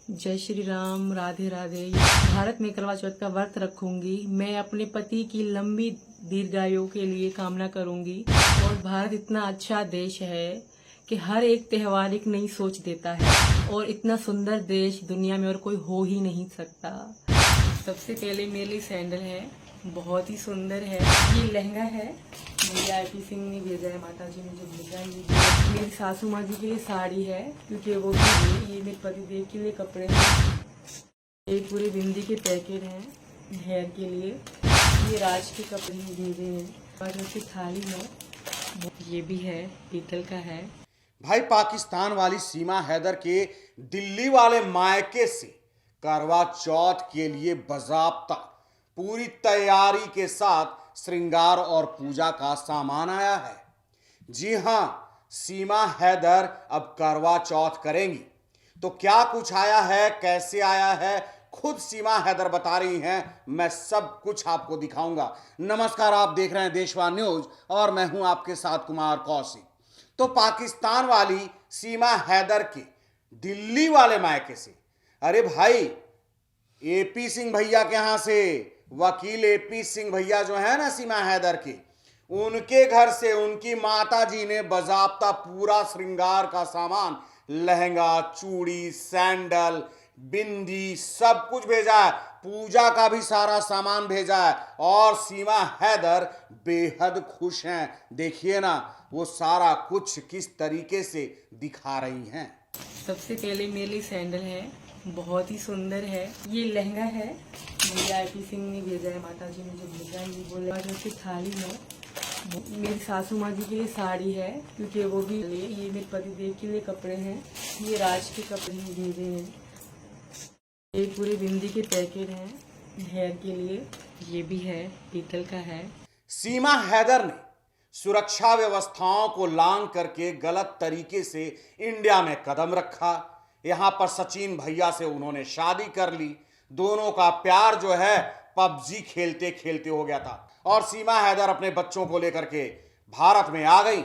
जय श्री राम, राधे राधे। भारत में करवा चौथ का व्रत रखूंगी। मैं अपने पति की लंबी दीर्घायु के लिए कामना करूंगी। और भारत इतना अच्छा देश है कि हर एक त्योहार एक नई सोच देता है और इतना सुंदर देश दुनिया में और कोई हो ही नहीं सकता। सबसे पहले मेरे लिए सैंडल है, बहुत ही सुंदर है। ये लहंगा है, भैया IP सिंह ने भेजा है, माता जी ने जो भेजा है। मेरी सासू माँ जी के लिए साड़ी है क्योंकि वो भी, ये मेरे पतिदेव के लिए कपड़े हैं। ये पूरे बिंदी के पैकेट हैं हेयर के लिए। ये राज के कपड़े भेजे हैं और उसकी थाली है, ये भी है, पीतल का है। भाई पाकिस्तान वाली सीमा हैदर के दिल्ली वाले मायके से करवा चौथ के लिए बाज़ाब्ता पूरी तैयारी के साथ श्रृंगार और पूजा का सामान आया है। जी हां, सीमा हैदर अब करवा चौथ करेंगी। तो क्या कुछ आया है, कैसे आया है, खुद सीमा हैदर बता रही हैं। मैं सब कुछ आपको दिखाऊंगा। नमस्कार, आप देख रहे हैं देशवा न्यूज और मैं हूं आपके साथ कुमार कौशिक। तो पाकिस्तान वाली सीमा हैदर के दिल्ली वाले मायके से, अरे भाई AP सिंह भैया के यहां से, वकील AP सिंह भैया जो है ना सीमा हैदर के, उनके घर से उनकी माता जी ने बाज़ाब्ता पूरा श्रृंगार का सामान, लहंगा, चूड़ी, सैंडल, बिंदी, सब कुछ भेजा है। पूजा का भी सारा सामान भेजा है और सीमा हैदर बेहद खुश हैं। देखिए ना वो सारा कुछ किस तरीके से दिखा रही हैं। सबसे पहले मेरे लिए सैंडल है, बहुत ही सुंदर है। ये लहंगा है, भैया IP सिंह ने भेजा है, माता जी ने जो भेजा है। ये बोले और उसकी थाली है। मेरी सासू माँ जी के लिए साड़ी है क्योंकि वो भी, ये मेरे पतिदेव के लिए कपड़े हैं। ये राज के कपड़े भेजे हैं। ये पूरे बिंदी के पैकेट हैं हेयर के लिए, ये भी है, पीतल का है। सीमा हैदर ने सुरक्षा व्यवस्थाओं को लांग करके गलत तरीके से इंडिया में कदम रखा। यहां पर सचिन भैया से उन्होंने शादी कर ली। दोनों का प्यार जो है PUBG खेलते खेलते हो गया था और सीमा हैदर अपने बच्चों को लेकर के भारत में आ गई।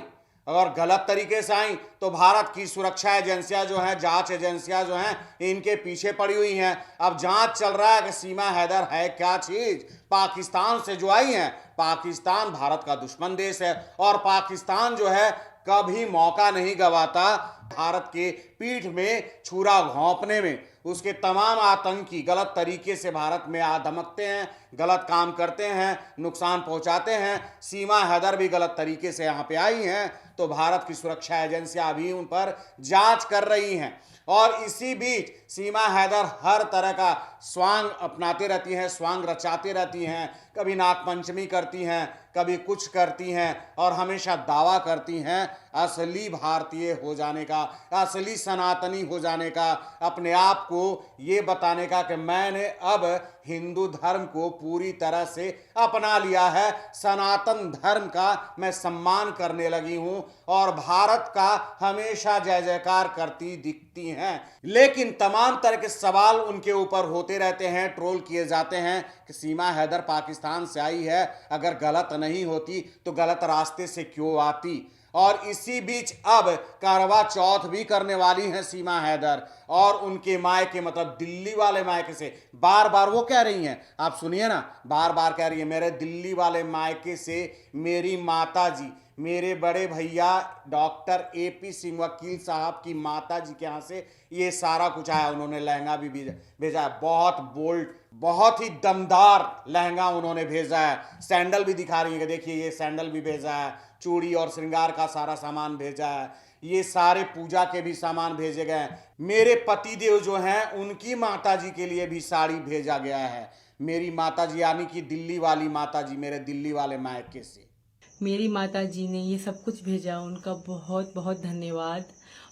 अगर गलत तरीके से आई तो भारत की सुरक्षा एजेंसियां जो हैं, जांच एजेंसियां जो हैं, इनके पीछे पड़ी हुई हैं। अब जांच चल रहा है कि सीमा हैदर है क्या चीज। पाकिस्तान से जो आई हैं, पाकिस्तान भारत का दुश्मन देश है और पाकिस्तान जो है कभी मौका नहीं गवाता भारत के पीठ में छुरा घोंपने में। उसके तमाम आतंकी गलत तरीके से भारत में आ धमकते हैं, गलत काम करते हैं, नुकसान पहुंचाते हैं। सीमा हैदर भी गलत तरीके से यहाँ पे आई हैं तो भारत की सुरक्षा एजेंसियां भी उन पर जांच कर रही हैं। और इसी बीच सीमा हैदर हर तरह का स्वांग अपनाते रहती हैं, स्वांग रचाते रहती हैं। कभी नागपंचमी करती हैं, कभी कुछ करती हैं और हमेशा दावा करती हैं असली भारतीय हो जाने का, असली सनातनी हो जाने का, अपने आप को ये बताने का कि मैंने अब हिंदू धर्म को पूरी तरह से अपना लिया है, सनातन धर्म का मैं सम्मान करने लगी हूं और भारत का हमेशा जय जयकार करती दिखती हैं। लेकिन तमाम तरह के सवाल उनके ऊपर होते रहते हैं, ट्रोल किए जाते हैं कि सीमा हैदर पाकिस्तान से आई है, अगर गलत नहीं होती तो गलत रास्ते से क्यों आती। और इसी बीच अब करवा चौथ भी करने वाली हैं सीमा हैदर और उनके मायके, मतलब दिल्ली वाले मायके से बार बार वो कह रही हैं, आप सुनिए ना, बार बार कह रही है, मेरे दिल्ली वाले मायके से मेरी माता जी, मेरे बड़े भैया डॉक्टर AP सिंह वकील साहब की माता जी के यहाँ से ये सारा कुछ आया। उन्होंने लहंगा भी भेजा है, बहुत बोल्ड, बहुत ही दमदार लहंगा उन्होंने भेजा है। सैंडल भी दिखा रही है कि देखिए ये सैंडल भी भेजा है, चूड़ी और श्रृंगार का सारा सामान भेजा है, ये सारे पूजा के भी सामान भेजे गए हैं। मेरे पतिदेव जो हैं उनकी माता जी के लिए भी साड़ी भेजा गया है। मेरी माता जी यानी कि दिल्ली वाली माता जी, मेरे दिल्ली वाले मायके से मेरी माता जी ने ये सब कुछ भेजा, उनका बहुत बहुत धन्यवाद।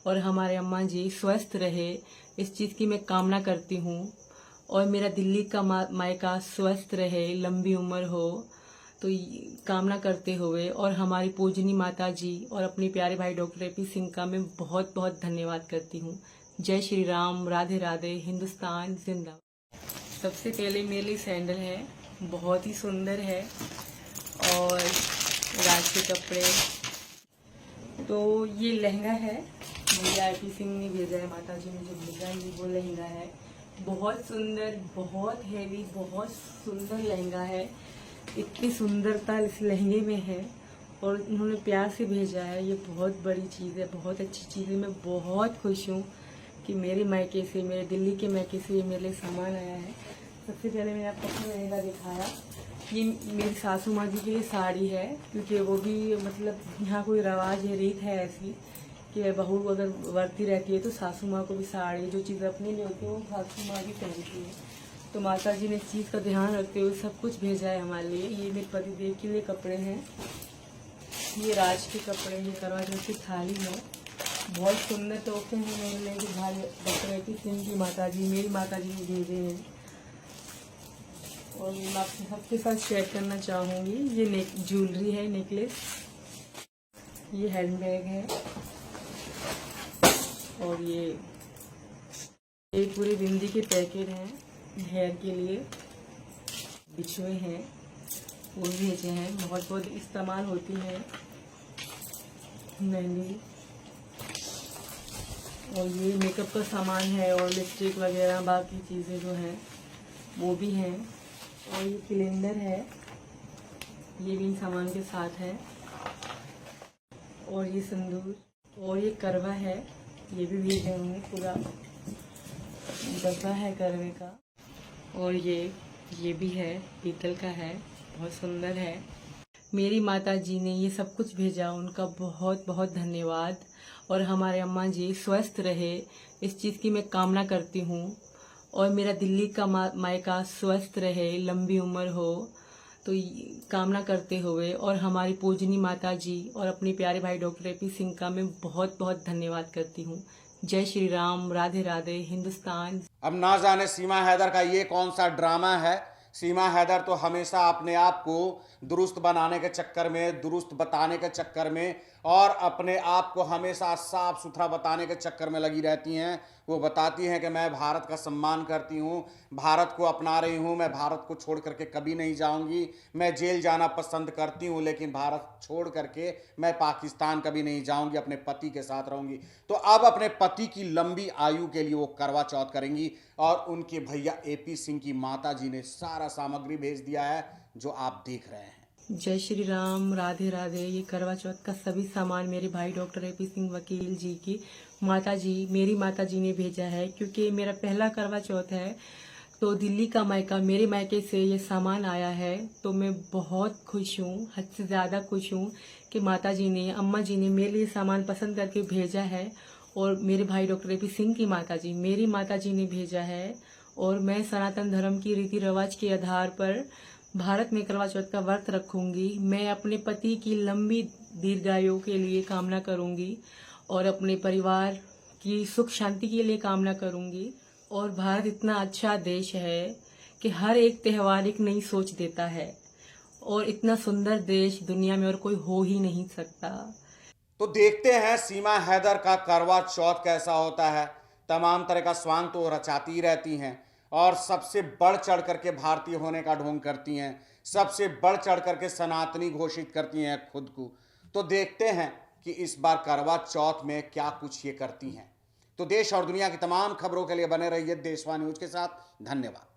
और हमारे अम्मा जी स्वस्थ रहे, इस चीज़ की मैं कामना करती हूँ। और मेरा दिल्ली का मायका स्वस्थ रहे, लंबी उम्र हो, तो कामना करते हुए और हमारी पूजनी माता जी और अपने प्यारे भाई डॉक्टर AP सिंह का मैं बहुत बहुत धन्यवाद करती हूँ। जय श्री राम, राधे राधे, हिंदुस्तान जिंदाबाद। सबसे पहले मेरे लिए सैंडल है, बहुत ही सुंदर है और राज के कपड़े। तो ये लहंगा है, भैया एपी सिंह ने भेजा है, माता जी ने जो भेजा है ये वो लहंगा है। बहुत सुंदर, बहुत हैवी, बहुत सुंदर लहंगा है। इतनी सुंदरता इस लहंगे में है और उन्होंने प्यार से भेजा है। ये बहुत बड़ी चीज़ है, बहुत अच्छी चीज़ है। मैं बहुत खुश हूँ कि मेरे मायके से, मेरे दिल्ली के मायके से ये मेरे लिए सामान आया है। सबसे पहले मैंने आपको अपना लहंगा दिखाया। ये मेरी सासू माँ जी के लिए साड़ी है, क्योंकि वो भी मतलब यहाँ कोई रवाज है, रीत है ऐसी कि बहू अगर वर्ती रहती है तो सासू माँ को भी साड़ी, जो चीज़ अपने लिए होती है वो सासू माँ भी पहनती है। तो माता जी ने इस चीज़ का ध्यान रखते हुए सब कुछ भेजा है हमारे लिए। ये मेरे पतिदेव के लिए कपड़े हैं, ये राज के कपड़े, ये करवा चौथ की थाली है। बहुत सुंदर तोहफे हैं मेरे लिए जो भाई डॉक्टर एपी सिंह की माता जी, मेरी माता जी ने भेजे हैं और मैं आपके सबके साथ शेयर करना चाहूँगी। ये ज्वेलरी है, नेकलेस, ये हैंडबैग है और ये पूरे बिंदी के पैकेट हैं हेयर के लिए, बिछुए हैं, वो भेजे हैं। बहुत बहुत इस्तेमाल होती है मेहंदी, और ये मेकअप का सामान है और लिपस्टिक वगैरह बाकी चीज़ें जो हैं वो भी हैं। और ये सिलेंडर है, ये भी इन सामान के साथ है। और ये सिंदूर और ये करवा है, ये भी भेजे होंगे, पूरा डब्बा है करवे का। और ये भी है, पीतल का है, बहुत सुंदर है। मेरी माता जी ने ये सब कुछ भेजा, उनका बहुत बहुत धन्यवाद। और हमारे अम्मा जी स्वस्थ रहे, इस चीज़ की मैं कामना करती हूँ। और मेरा दिल्ली का मायका स्वस्थ रहे, लंबी उम्र हो, तो कामना करते हुए और हमारी पूजनी माता जी और अपने प्यारे भाई डॉक्टर एपी सिंह का मैं बहुत बहुत धन्यवाद करती हूँ। जय श्री राम, राधे राधे, हिंदुस्तान। अब ना जाने सीमा हैदर का ये कौन सा ड्रामा है। सीमा हैदर तो हमेशा अपने आप को दुरुस्त बनाने के चक्कर में, दुरुस्त बताने के चक्कर में और अपने आप को हमेशा साफ सुथरा बताने के चक्कर में लगी रहती हैं। वो बताती हैं कि मैं भारत का सम्मान करती हूँ, भारत को अपना रही हूँ, मैं भारत को छोड़ करके कभी नहीं जाऊँगी, मैं जेल जाना पसंद करती हूँ लेकिन भारत छोड़ करके मैं पाकिस्तान कभी नहीं जाऊँगी, अपने पति के साथ रहूँगी। तो अब अपने पति की लंबी आयु के लिए वो करवा चौथ करेंगी और उनके भैया एपी सिंह की माता जी ने सारा सामग्री भेज दिया है जो आप देख रहे हैं। जय श्री राम, राधे राधे। ये करवा चौथ का सभी सामान मेरे भाई डॉक्टर एपी सिंह वकील जी की माता जी, मेरी माता जी ने भेजा है, क्योंकि मेरा पहला करवा चौथ है। तो दिल्ली का मायका, मेरे मायके से ये सामान आया है, तो मैं बहुत खुश हूँ, हद से ज़्यादा खुश हूँ कि माता जी ने, अम्मा जी ने मेरे लिए सामान पसंद करके भेजा है। और मेरे भाई डॉक्टर एपी सिंह की माता जी, मेरी माता जी ने भेजा है। और मैं सनातन धर्म की रीति रिवाज के आधार पर भारत में करवा चौथ का व्रत रखूंगी। मैं अपने पति की लंबी दीर्घायु के लिए कामना करूंगी और अपने परिवार की सुख शांति के लिए कामना करूंगी। और भारत इतना अच्छा देश है कि हर एक त्यौहार एक नई सोच देता है, और इतना सुंदर देश दुनिया में और कोई हो ही नहीं सकता। तो देखते हैं सीमा हैदर का करवा चौथ कैसा होता है। तमाम तरह का स्वांग तो रचाती ही रहती हैं और सबसे बढ़ चढ़ करके भारतीय होने का ढोंग करती हैं, सबसे बढ़ चढ़ करके सनातनी घोषित करती हैं खुद को। तो देखते हैं कि इस बार करवा चौथ में क्या कुछ ये करती हैं। तो देश और दुनिया की तमाम खबरों के लिए बने रहिए देशवा न्यूज के साथ। धन्यवाद।